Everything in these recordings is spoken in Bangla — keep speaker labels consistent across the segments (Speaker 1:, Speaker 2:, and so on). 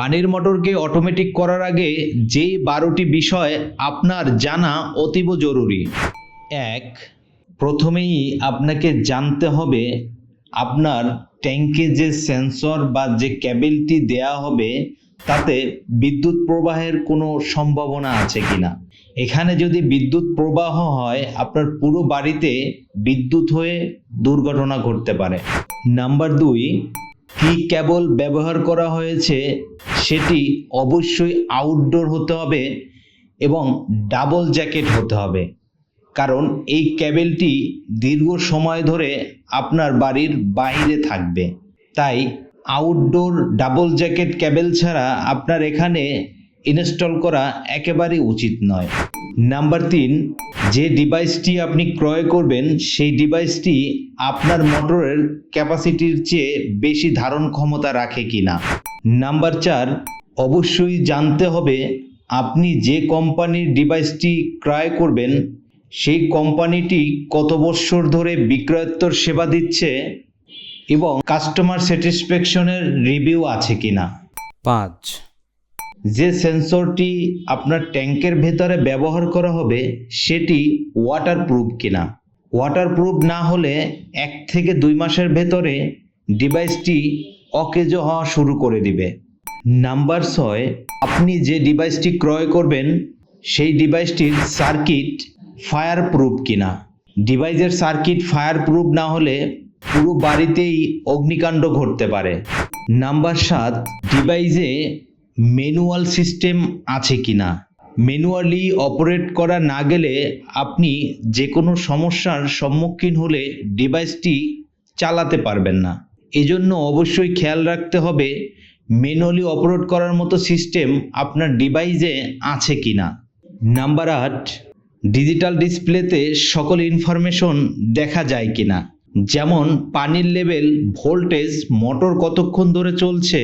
Speaker 1: পানির মোটরকে অটোমেটিক করার আগে যেই 12টি বিষয় আপনার জানা অতীব জরুরি। 1. প্রথমেই আপনাকে জানতে হবে আপনার ট্যাঙ্কে যে সেন্সর বা যে কেবলটি দেয়া হবে তাতে বিদ্যুৎ প্রবাহের কোনো সম্ভাবনা আছে কিনা। এখানে যদি বিদ্যুৎ প্রবাহ হয় আপনার পুরো বাড়িতে বিদ্যুৎ হয়ে দুর্ঘটনা ঘটতে পারে। নাম্বার 2, কি কেবল ব্যবহার করা হয়েছে সেটি অবশ্যই আউটডোর হতে হবে এবং ডাবল জ্যাকেট হতে হবে, কারণ এই কেবলটি দীর্ঘ সময় ধরে আপনার বাড়ির বাইরে থাকবে। তাই আউটডোর ডাবল জ্যাকেট কেবল ছাড়া আপনার এখানে ইনস্টল করা একেবারেই উচিত নয়। নাম্বার 3, যে ডিভাইসটি আপনি ক্রয় করবেন সেই ডিভাইসটি আপনার মোটরের ক্যাপাসিটির চেয়ে বেশি ধারণ ক্ষমতা রাখে কিনা। নাম্বার 4, অবশ্যই জানতে হবে আপনি যে কোম্পানির ডিভাইসটি ক্রয় করবেন সেই কোম্পানিটি কত বছর ধরে বিক্রয়োত্তর সেবা দিচ্ছে এবং কাস্টমার স্যাটিসফ্যাকশনের রিভিউ আছে কিনা।
Speaker 2: 5.
Speaker 1: যে সেন্সরটি আপনার ট্যাঙ্কের ভেতরে ব্যবহার করা হবে সেটি ওয়াটারপ্রুফ কিনা। ওয়াটারপ্রুফ না হলে 1 থেকে 2 মাসের ভেতরে ডিভাইসটি অকেজো হওয়া শুরু করে দিবে। নাম্বার 6, আপনি যে ডিভাইসটি ক্রয় করবেন সেই ডিভাইসটির সার্কিট ফায়ারপ্রুফ কিনা। ডিভাইসের সার্কিট ফায়ারপ্রুফ না হলে পুরো বাড়িতেই অগ্নিকাণ্ড ঘটতে পারে। নাম্বার 7, ডিভাইসে ম্যানুয়াল সিস্টেম আছে কিনা। ম্যানুয়ালি অপারেট করা না গেলে আপনি যে কোনো সমস্যার সম্মুখীন হলে ডিভাইসটি চালাতে পারবেন না। এজন্য অবশ্যই খেয়াল রাখতে হবে ম্যানুয়ালি অপারেট করার মতো সিস্টেম আপনার ডিভাইসে আছে কিনা। নাম্বার 8, ডিজিটাল ডিসপ্লেতে সকল ইনফরমেশন দেখা যায় কিনা, যেমন পানির লেভেল, ভোল্টেজ, মোটর কতক্ষণ ধরে চলছে,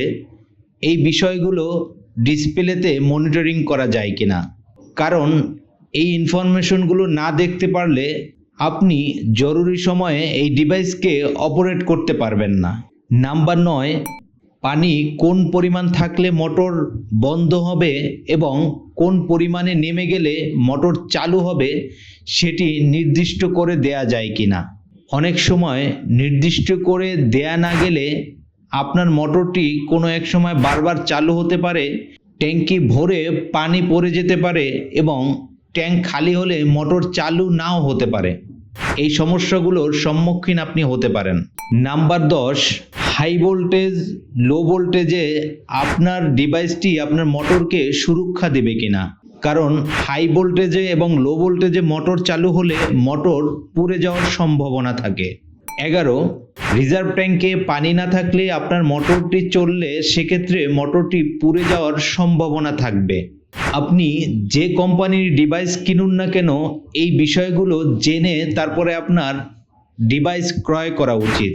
Speaker 1: এই বিষয়গুলো ডিসপ্লেতে মনিটরিং করা যায় কিনা। কারণ এই ইনফরমেশনগুলো না দেখতে পারলে আপনি জরুরি সময়ে এই ডিভাইসকে অপারেট করতে পারবেন না। নাম্বার 9, পানি কোন পরিমাণ থাকলে মোটর বন্ধ হবে এবং কোন পরিমাণে নেমে গেলে মোটর চালু হবে সেটি নির্দিষ্ট করে দেয়া যায় কিনা। অনেক সময় নির্দিষ্ট করে দেয়া না গেলে আপনার মোটরটি কোনো এক সময় বারবার চালু হতে পারে, ট্যাঙ্কি ভরে পানি পড়ে যেতে পারে এবং ট্যাঙ্ক খালি হলে মোটর চালু নাও হতে পারে। এই সমস্যাগুলোর সম্মুখীন আপনি হতে পারেন। নাম্বার 10, হাই ভোল্টেজ, লো ভোল্টেজে আপনার ডিভাইসটি আপনার মোটরকে সুরক্ষা দেবে কিনা। কারণ হাই ভোল্টেজে এবং লো ভোল্টেজে মোটর চালু হলে মোটর পুড়ে যাওয়ার সম্ভাবনা থাকে। 11, রিজার্ভ ট্যাঙ্কে পানি না থাকলে আপনার মোটরটি চললে সেক্ষেত্রে মোটরটি পুড়ে যাওয়ার সম্ভাবনা থাকবে। আপনি যে কোম্পানির ডিভাইস কিনুন না কেন এই বিষয়গুলো জেনে তারপরে আপনার ডিভাইস ক্রয় করা উচিত,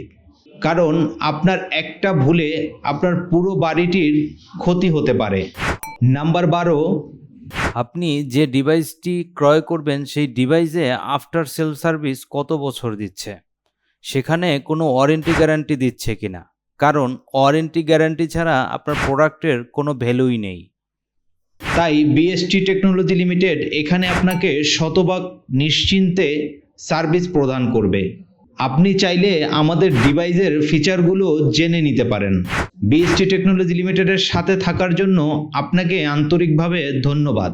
Speaker 1: কারণ আপনার একটা ভুলে আপনার পুরো বাড়িটির ক্ষতি হতে পারে। নাম্বার 12,
Speaker 2: আপনি যে ডিভাইসটি ক্রয় করবেন সেই ডিভাইসে আফটার সেল সার্ভিস কত বছর দিচ্ছে, সেখানে কোনো ওয়ারেন্টি গ্যারান্টি দিচ্ছে কিনা। কারণ ওয়ারেন্টি গ্যারান্টি ছাড়া আপনার প্রোডাক্টের কোনো ভ্যালুই নেই।
Speaker 1: তাই বিএসটি টেকনোলজি লিমিটেড এখানে আপনাকে শতভাগ নিশ্চিন্তে সার্ভিস প্রদান করবে। আপনি চাইলে আমাদের ডিভাইসের ফিচারগুলো জেনে নিতে পারেন। বিএসটি টেকনোলজি লিমিটেডের সাথে থাকার জন্য আপনাকে আন্তরিকভাবে ধন্যবাদ।